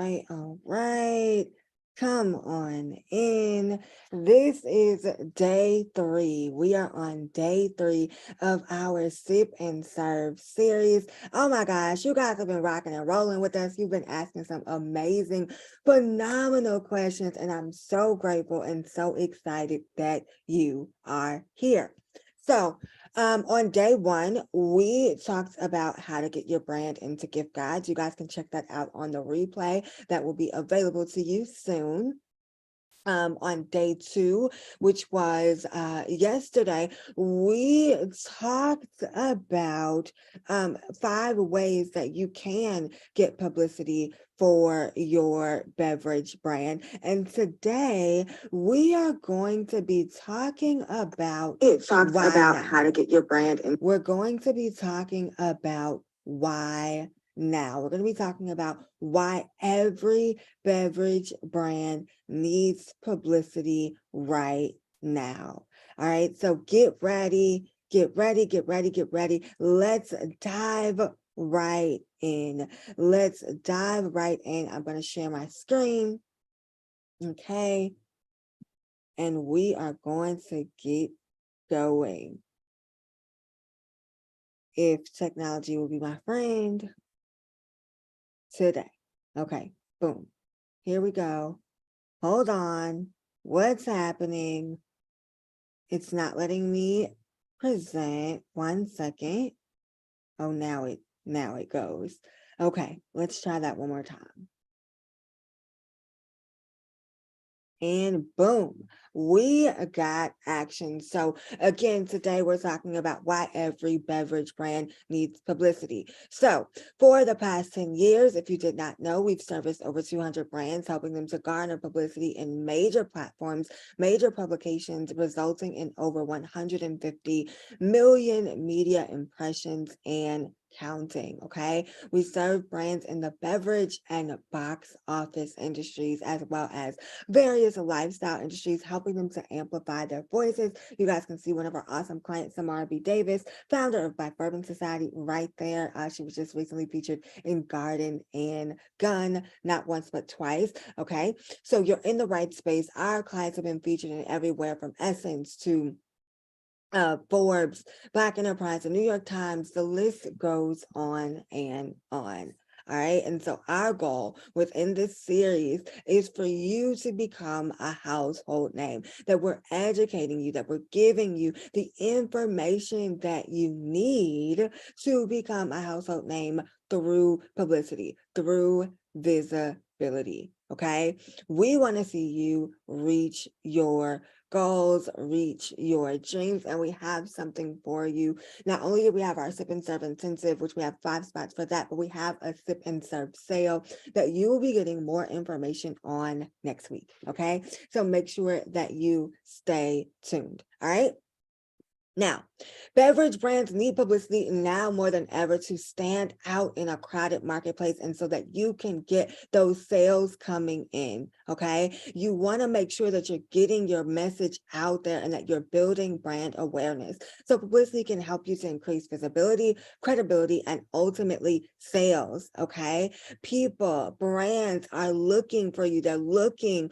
all right. Come on in. This is day 3. We are on day 3 of our Sip and Serve series. Oh my gosh, you guys have been rocking and rolling with us. You've been asking some amazing, phenomenal questions, and I'm so grateful and so excited that you are here. So, on day 1, we talked about how to get your brand into gift guides. You guys can check that out on the replay that will be available to you soon. On day 2, which was yesterday, we talked about 5 ways that you can get publicity for your beverage brand. And today we are going to be talking about how to get your brand. And we're going to be talking about why now. We're going to be talking about why every beverage brand needs publicity right now. All right, so get ready. Let's dive right in. I'm going to share my screen. Okay. And we are going to get going. If technology will be my friend today. Okay, boom. Here we go. Hold on. What's happening? It's not letting me present. 1 second. Oh, now it goes. Okay, let's try that one more time. And boom, we got action. So again, today we're talking about why every beverage brand needs publicity. So for the past 10 years, if you did not know, we've serviced over 200 brands, helping them to garner publicity in major platforms, major publications, resulting in over 150 million media impressions and counting. Okay, we serve brands in the beverage and box office industries, as well as various lifestyle industries, helping them to amplify their voices. You guys can see one of our awesome clients, Samara B. Davis, founder of Black Bourbon Society, right there. She was just recently featured in Garden and Gun, not once but twice. Okay, so you're in the right space. Our clients have been featured in everywhere from Essence to Forbes, Black Enterprise, the New York Times. The list goes on and on. All right. And so our goal within this series is for you to become a household name, that we're educating you, that we're giving you the information that you need to become a household name through publicity, through visibility. Okay. We want to see you reach your goals, reach your dreams, and we have something for you. Not only do we have our Sip and Serve Intensive, which we have 5 spots for that, but we have a Sip and Serve sale that you will be getting more information on next week. Okay, so make sure that you stay tuned. All right. Now, beverage brands need publicity now more than ever to stand out in a crowded marketplace, and so that you can get those sales coming in, okay? You want to make sure that you're getting your message out there and that you're building brand awareness. So publicity can help you to increase visibility, credibility, and ultimately sales, okay? People, brands are looking for you. They're looking,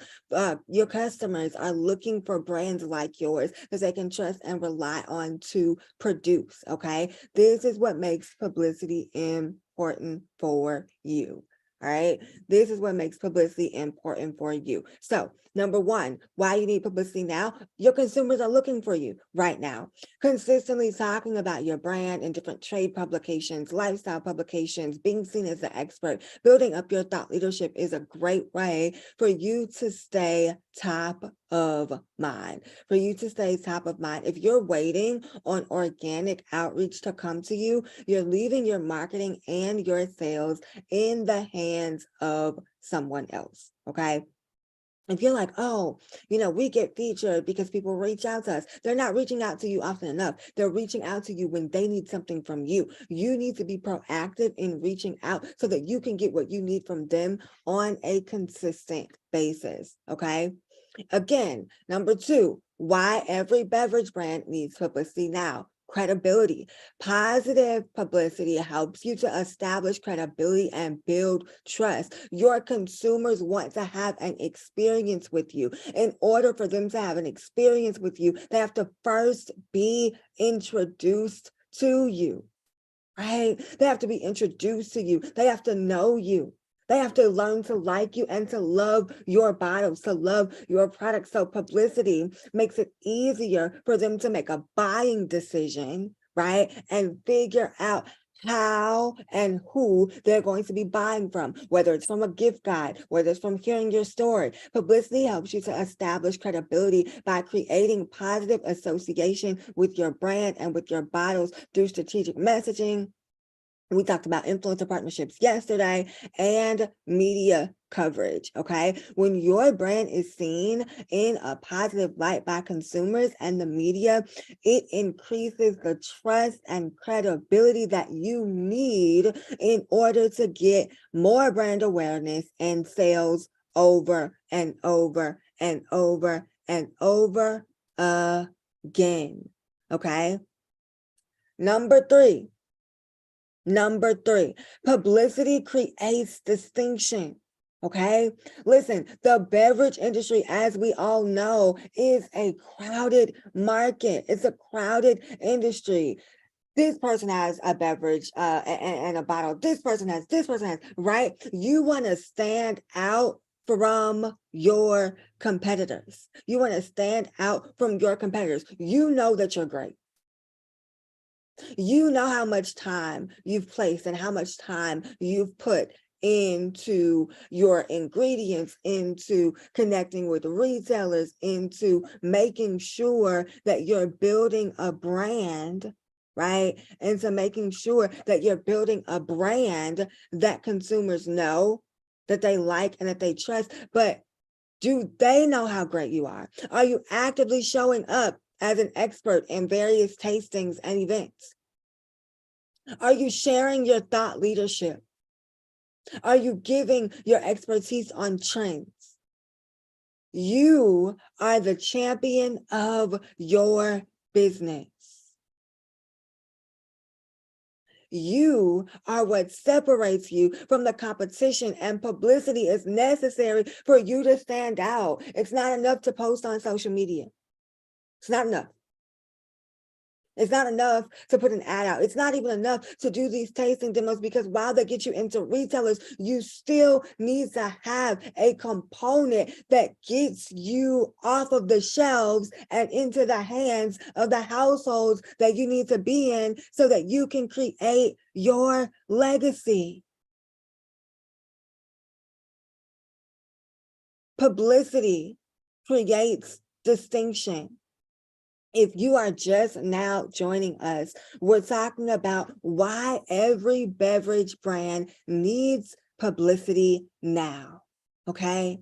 your customers are looking for brands like yours because they can trust and rely on to produce. Okay, this is what makes publicity important for you. All right, this is what makes publicity important for you. So number 1, why you need publicity now? Your consumers are looking for you right now. Consistently talking about your brand in different trade publications, lifestyle publications, being seen as the expert, building up your thought leadership is a great way for you to stay top of mind. For you to stay top of mind. If you're waiting on organic outreach to come to you, you're leaving your marketing and your sales in the hands of someone else. Okay. If you're like, oh, we get featured because people reach out to us. They're not reaching out to you often enough. They're reaching out to you when they need something from you. You need to be proactive in reaching out so that you can get what you need from them on a consistent basis. Okay. Again, number 2, why every beverage brand needs publicity now. credibility. Positive publicity helps you to establish credibility and build trust. Your consumers want to have an experience with you. In order for them to have an experience with you, they have to first be introduced to you, right? They have to be introduced to you. They have to know you. They have to learn to like you and to love your bottles, to love your products. So publicity makes it easier for them to make a buying decision, right? And figure out how and who they're going to be buying from, whether it's from a gift guide, whether it's from hearing your story. Publicity helps you to establish credibility by creating positive association with your brand and with your bottles through strategic messaging. We talked about influencer partnerships yesterday and media coverage, okay? When your brand is seen in a positive light by consumers and the media, it increases the trust and credibility that you need in order to get more brand awareness and sales over and over and over and over again, okay? Number three, publicity creates distinction. Okay, listen, the beverage industry, as we all know, is a crowded market. It's a crowded industry. This person has a beverage and a bottle. This person has, right? You want to stand out from your competitors. You want to stand out from your competitors. You know that you're great. You know how much time you've placed and how much time you've put into your ingredients, into connecting with retailers, into making sure that you're building a brand, right? Into making sure that you're building a brand that consumers know, that they like, and that they trust. But do they know how great you are? Are you actively showing up as an expert in various tastings and events? Are you sharing your thought leadership? Are you giving your expertise on trends? You are the champion of your business. You are what separates you from the competition, and publicity is necessary for you to stand out. It's not enough to post on social media. It's not enough. It's not enough to put an ad out. It's not even enough to do these tasting demos, because while they get you into retailers, you still need to have a component that gets you off of the shelves and into the hands of the households that you need to be in so that you can create your legacy. Publicity creates distinction. If you are just now joining us, we're talking about why every beverage brand needs publicity now, okay?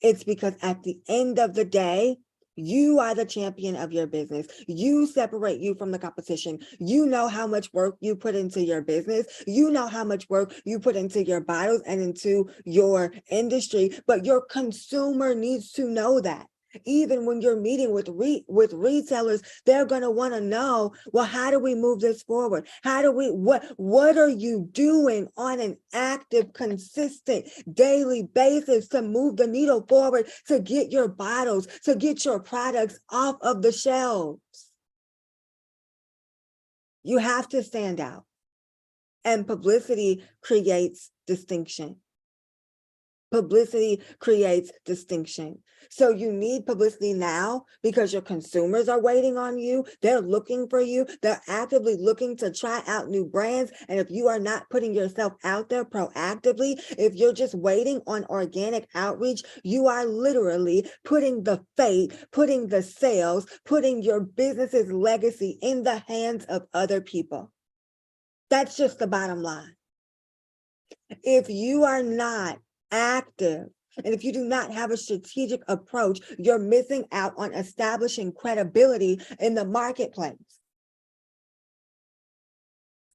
It's because at the end of the day, you are the champion of your business. You separate you from the competition. You know how much work you put into your business. You know how much work you put into your bottles and into your industry, but your consumer needs to know that. Even when you're meeting with retailers, they're going to want to know, well, how do we move this forward? How do we, what are you doing on an active, consistent, daily basis to move the needle forward, to get your bottles, to get your products off of the shelves? You have to stand out. And publicity creates distinction. Publicity creates distinction. So you need publicity now because your consumers are waiting on you. They're looking for you. They're actively looking to try out new brands. And if you are not putting yourself out there proactively, if you're just waiting on organic outreach, you are literally putting the fate, putting the sales, putting your business's legacy in the hands of other people. That's just the bottom line. If you are not active, and if you do not have a strategic approach, you're missing out on establishing credibility in the marketplace.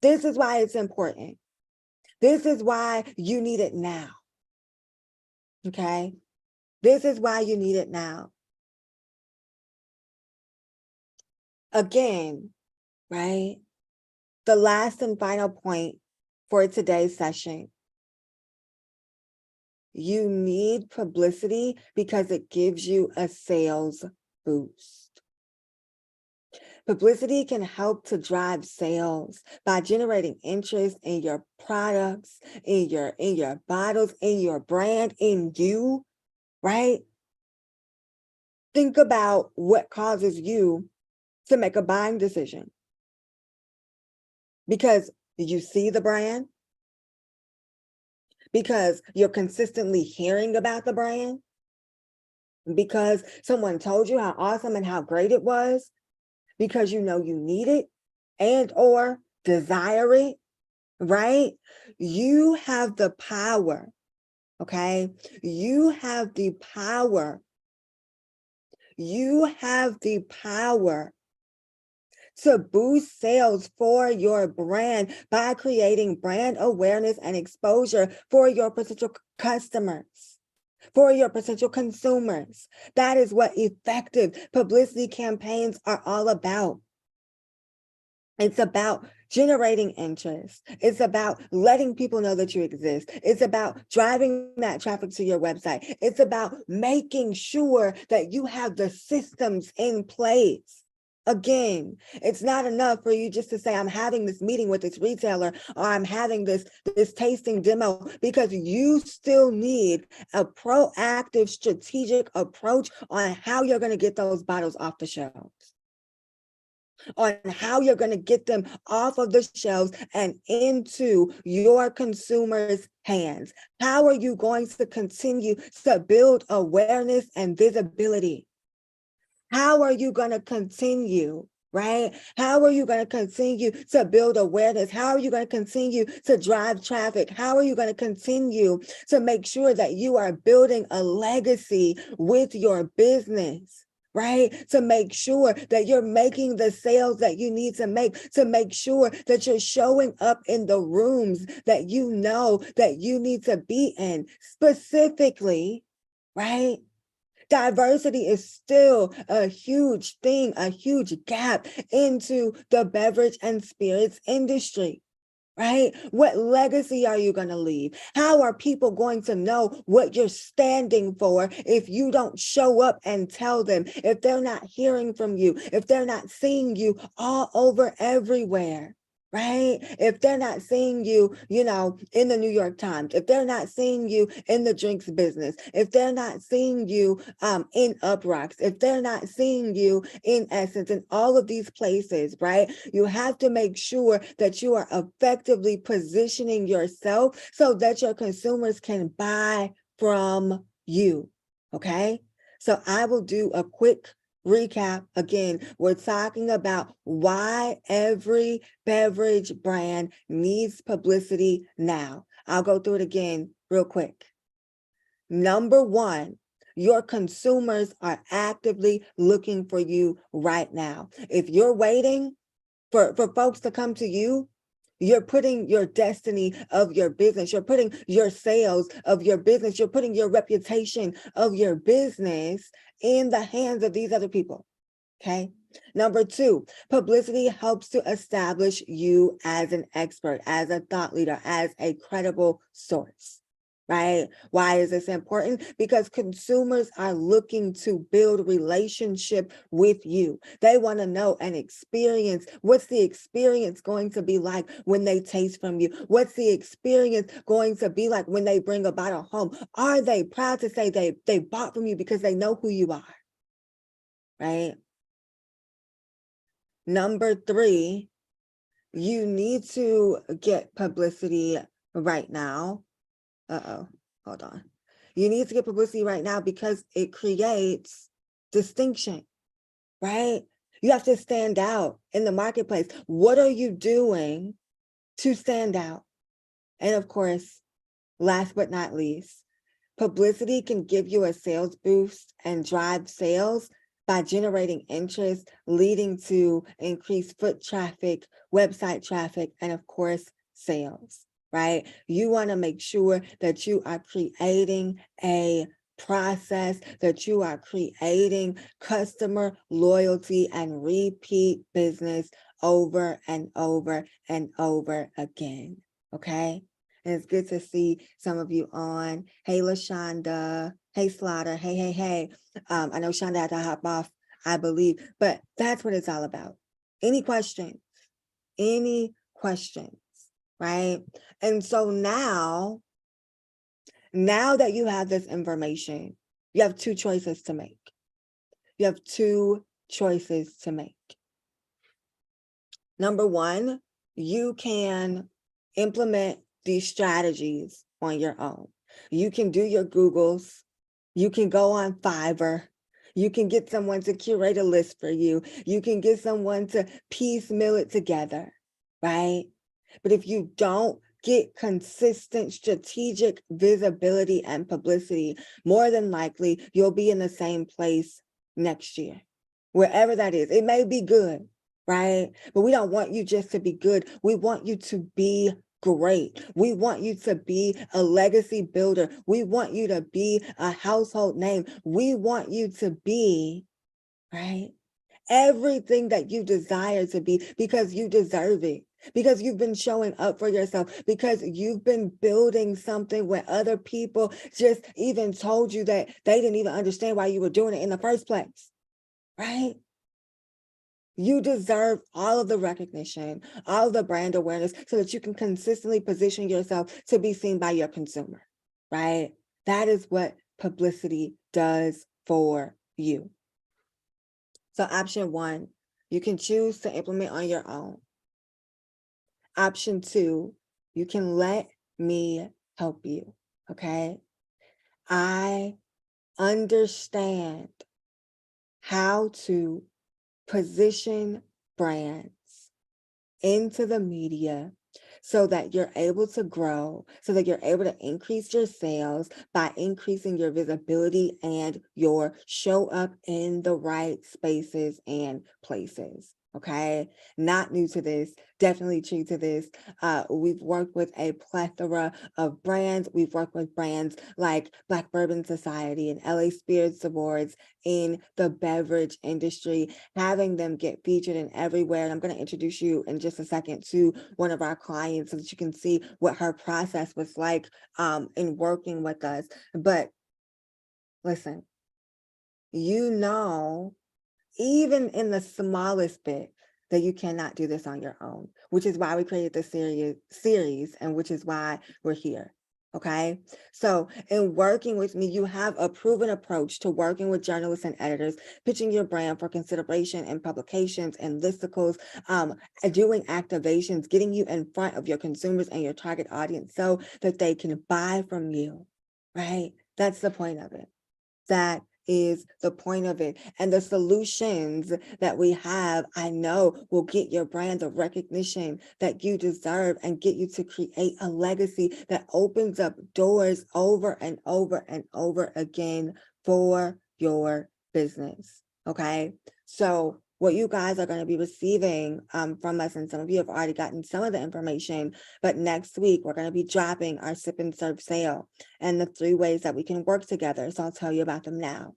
This is why it's important. This is why you need it now. Okay? This is why you need it now. Again, right? The last and final point for today's session. You need publicity because it gives you a sales boost. Publicity can help to drive sales by generating interest in your products, in your bottles, in your brand, in you, right? Think about what causes you to make a buying decision. Because you see the brand, because you're consistently hearing about the brand, because someone told you how awesome and how great it was, because you know you need it and or desire it, right? You have the power, okay? You have the power. You have the power to boost sales for your brand by creating brand awareness and exposure for your potential customers, for your potential consumers. That is what effective publicity campaigns are all about. It's about generating interest. It's about letting people know that you exist. It's about driving that traffic to your website. It's about making sure that you have the systems in place. Again, it's not enough for you just to say, I'm having this meeting with this retailer, or I'm having this tasting demo, because you still need a proactive, strategic approach on how you're going to get those bottles off the shelves, on how you're going to get them off of the shelves and into your consumers' hands. How are you going to continue to build awareness and visibility? How are you going to continue, right? How are you going to continue to build awareness? How are you going to continue to drive traffic? How are you going to continue to make sure that you are building a legacy with your business? Right? To make sure that you're making the sales that you need to make sure that you're showing up in the rooms that you know that you need to be in specifically, right? Diversity is still a huge thing, a huge gap into the beverage and spirits industry. Right? What legacy are you going to leave? How are people going to know what you're standing for if you don't show up and tell them, if they're not hearing from you, if they're not seeing you all over everywhere? Right? If they're not seeing you, in the New York Times, if they're not seeing you in the drinks business, if they're not seeing you in Uprocks, if they're not seeing you in Essence, in all of these places, right? You have to make sure that you are effectively positioning yourself so that your consumers can buy from you. Okay? So I will do a quick recap. Again, we're talking about why every beverage brand needs publicity now. I'll go through it again real quick. Number one, your consumers are actively looking for you right now. If you're waiting for folks to come to you, you're putting your destiny of your business, you're putting your sales of your business, you're putting your reputation of your business in the hands of these other people. Okay. Number two, publicity helps to establish you as an expert, as a thought leader, as a credible source. Right? Why is this important? Because consumers are looking to build relationship with you. They want to know and experience, what's the experience going to be like when they taste from you? What's the experience going to be like when they bring a bottle home? Are they proud to say they bought from you because they know who you are? Right? Number three, you need to get publicity right now. Hold on. You need to get publicity right now because it creates distinction, right? You have to stand out in the marketplace. What are you doing to stand out? And of course, last but not least, publicity can give you a sales boost and drive sales by generating interest, leading to increased foot traffic, website traffic, and of course, sales, right? You want to make sure that you are creating a process, that you are creating customer loyalty and repeat business over and over and over again. Okay. And it's good to see some of you on. Hey, LaShonda. Hey, Slaughter. Hey. I know Shonda had to hop off, I believe, but that's what it's all about. Any questions? Any questions? Right? And so now that you have this information, you have two choices to make. You have two choices to make. Number one, you can implement these strategies on your own. You can do your Googles. You can go on Fiverr. You can get someone to curate a list for you. You can get someone to piecemeal it together, right? But if you don't get consistent strategic visibility and publicity, more than likely you'll be in the same place next year, wherever that is. It may be good, right? But we don't want you just to be good. We want you to be great. We want you to be a legacy builder. We want you to be a household name. We want you to be, right, everything that you desire to be, because you deserve it, because you've been showing up for yourself, because you've been building something where other people just even told you that they didn't even understand why you were doing it in the first place, right? You deserve all of the recognition, all of the brand awareness, so that you can consistently position yourself to be seen by your consumer, right? That is what publicity does for you. So option one, you can choose to implement on your own. Option two, you can let me help you, okay? I understand how to position brands into the media so that you're able to grow, so that you're able to increase your sales by increasing your visibility and your show up in the right spaces and places. Okay, not new to this, definitely true to this. We've worked with a plethora of brands. We've worked with brands like Black Bourbon Society and LA Spirits Awards in the beverage industry, having them get featured in everywhere. And I'm going to introduce you in just a second to one of our clients so that you can see what her process was like in working with us. But listen, even in the smallest bit, that you cannot do this on your own, which is why we created this series and which is why we're here. Okay, so in working with me, you have a proven approach to working with journalists and editors, pitching your brand for consideration in publications and listicles, doing activations, getting you in front of your consumers and your target audience so that they can buy from you, right? That's the point of it. That is the point of it. And the solutions that we have, I know, will get your brand the recognition that you deserve and get you to create a legacy that opens up doors over and over and over again for your business. Okay. So what you guys are going to be receiving from us, and some of you have already gotten some of the information, but next week we're going to be dropping our sip and serve sale and the 3 ways that we can work together. So I'll tell you about them now.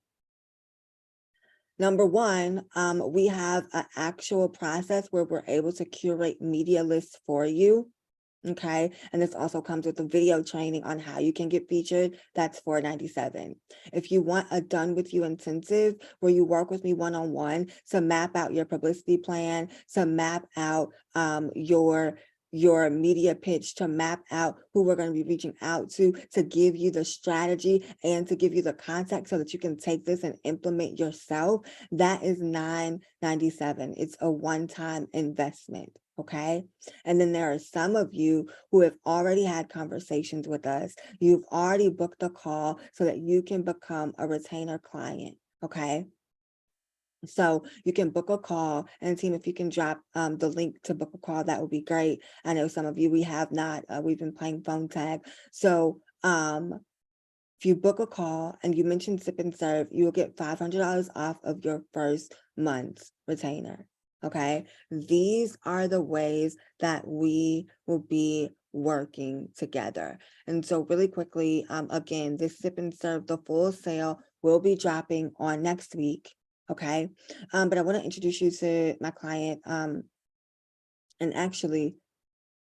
Number one, we have an actual process where we're able to curate media lists for you. Okay, and this also comes with a video training on how you can get featured. That's $497. If you want a done with you intensive where you work with me one-on-one to map out your publicity plan, to map out your media pitch, to map out who we're going to be reaching out to give you the strategy and to give you the context so that you can take this and implement yourself, that is $997. It's a one-time investment. Okay. And then there are some of you who have already had conversations with us. You've already booked a call so that you can become a retainer client. Okay. So you can book a call, and team, if you can drop the link to book a call, that would be great. I know some of you, we have not, we've been playing phone tag. So if you book a call and you mention Sip and Serve, you will get $500 off of your first month's retainer. Okay, these are the ways that we will be working together. And so really quickly, again, this Sip and Serve, the full sale will be dropping on next week. Okay, but I want to introduce you to my client, And actually,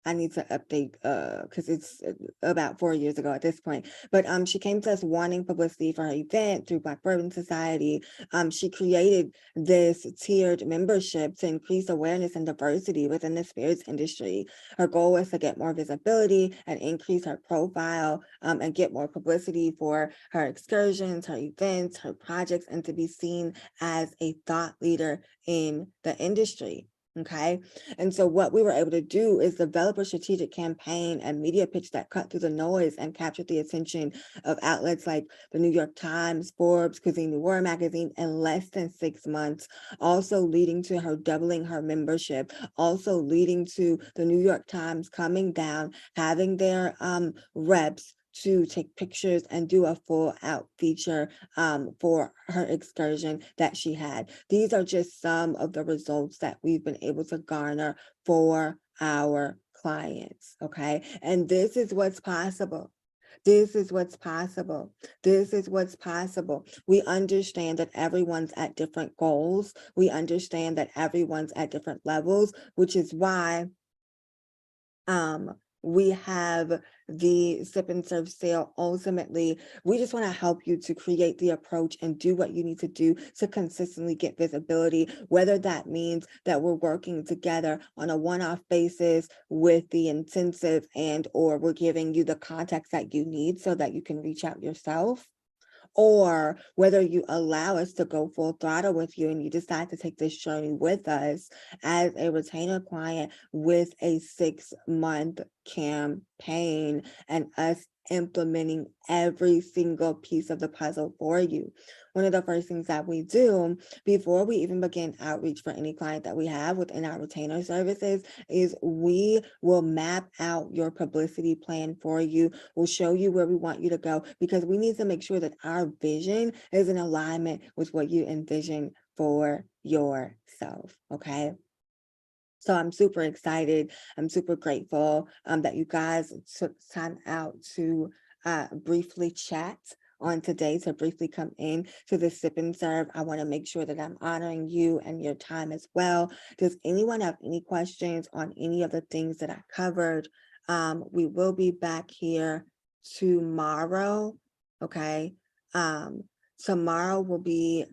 I need to update because it's about 4 years ago at this point. But she came to us wanting publicity for her event through Black Bourbon Society. She created this tiered membership to increase awareness and diversity within the spirits industry. Her goal was to get more visibility and increase her profile, and get more publicity for her excursions, her events, her projects, and to be seen as a thought leader in the industry. Okay. And so what we were able to do is develop a strategic campaign and media pitch that cut through the noise and captured the attention of outlets like the New York Times, Forbes, Cuisine Noir magazine in less than 6 months, also leading to her doubling her membership, also leading to the New York Times coming down, having their reps to take pictures and do a full out feature for her excursion that she had. These are just some of the results that we've been able to garner for our clients, okay? And this is what's possible. This is what's possible. This is what's possible. We understand that everyone's at different goals. We understand that everyone's at different levels, which is why we have the sip and serve sale. Ultimately, we just want to help you to create the approach and do what you need to do to consistently get visibility, whether that means that we're working together on a one-off basis with the intensive and or we're giving you the context that you need so that you can reach out yourself, or whether you allow us to go full throttle with you and you decide to take this journey with us as a retainer client with a 6-month campaign and us implementing every single piece of the puzzle for you. One of the first things that we do before we even begin outreach for any client that we have within our retainer services is we will map out your publicity plan for you. We'll show you where we want you to go because we need to make sure that our vision is in alignment with what you envision for yourself, okay? So I'm super excited. I'm super grateful that you guys took time out to briefly chat on today, to briefly come in to the sip and serve. I want to make sure that I'm honoring you and your time as well. Does anyone have any questions on any of the things that I covered? We will be back here tomorrow. Okay. Tomorrow will be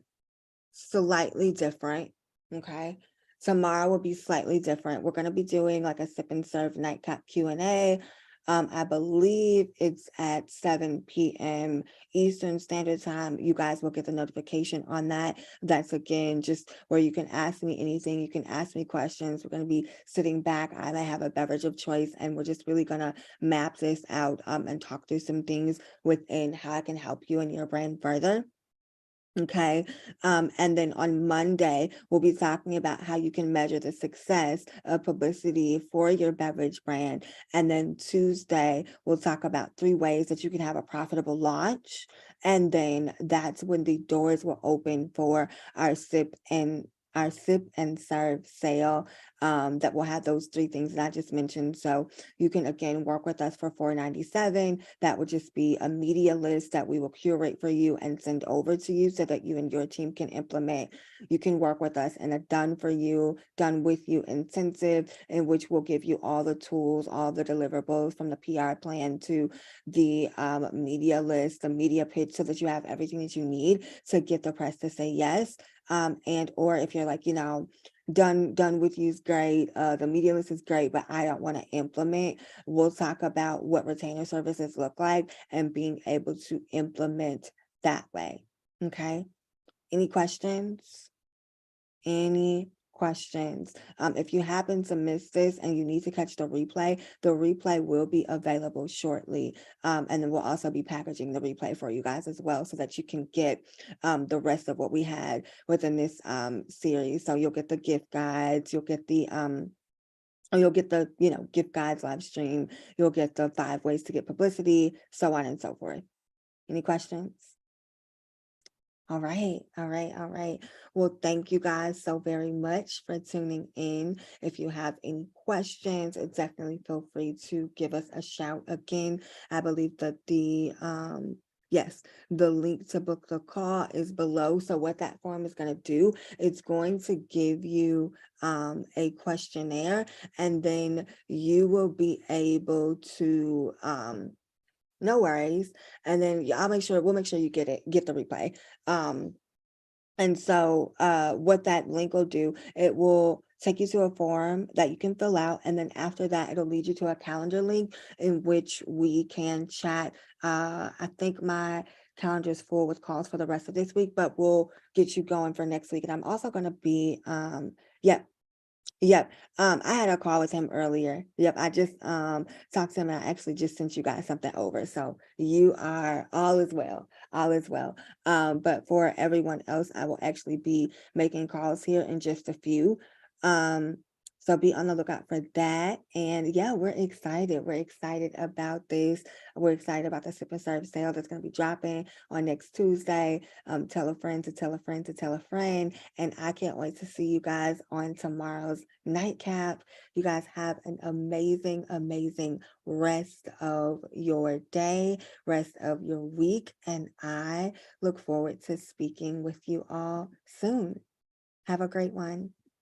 slightly different. Okay. Tomorrow will be slightly different. We're going to be doing like a sip and serve nightcap Q&A. I believe it's at 7 p.m. Eastern Standard Time. You guys will get the notification on that. That's again just where you can ask me anything. You can ask me questions. We're going to be sitting back. I may have a beverage of choice, and we're just really going to map this out and talk through some things within how I can help you and your brand further. Okay. And then on Monday, we'll be talking about how you can measure the success of publicity for your beverage brand. And then Tuesday, we'll talk about 3 ways that you can have a profitable launch. And then that's when the doors will open for our sip and serve sale that will have those 3 things that I just mentioned. So you can again work with us for $4.97. That would just be a media list that we will curate for you and send over to you so that you and your team can implement. You can work with us in a done for you, done with you intensive, in which we'll give you all the tools, all the deliverables from the PR plan to the media list, the media pitch, so that you have everything that you need to get the press to say yes. And or if you're like, done with you is great, the media list is great, but I don't want to implement, we'll talk about what retainer services look like and being able to implement that way. Okay. Any questions? Any questions? If you happen to miss this and you need to catch the replay will be available shortly. And then we'll also be packaging the replay for you guys as well so that you can get the rest of what we had within this series. So you'll get the gift guides, you'll get the or you'll get the, gift guides live stream, you'll get the 5 ways to get publicity, so on and so forth. Any questions? All right, all right, all right. Well, thank you guys so very much for tuning in. If you have any questions, definitely feel free to give us a shout again. I believe that the Yes, the link to book the call is below. So what that form is going to do, it's going to give you a questionnaire, and then you will be able to no worries. And then we'll make sure you get the replay. And so what that link will do, it will take you to a form that you can fill out. And then after that, it'll lead you to a calendar link in which we can chat. I think my calendar is full with calls for the rest of this week, but we'll get you going for next week. And I'm also going to be, yeah, Yep. I had a call with him earlier. Yep. I just talked to him, and I actually just sent you guys something over. So you are all is well. All is well. But for everyone else, I will actually be making calls here in just a few. Um, so be on the lookout for that. And yeah, we're excited. We're excited about this. We're excited about the sip and serve sale that's going to be dropping on next Tuesday. Tell a friend to tell a friend to tell a friend. And I can't wait to see you guys on tomorrow's nightcap. You guys have an amazing, amazing rest of your day, rest of your week. And I look forward to speaking with you all soon. Have a great one.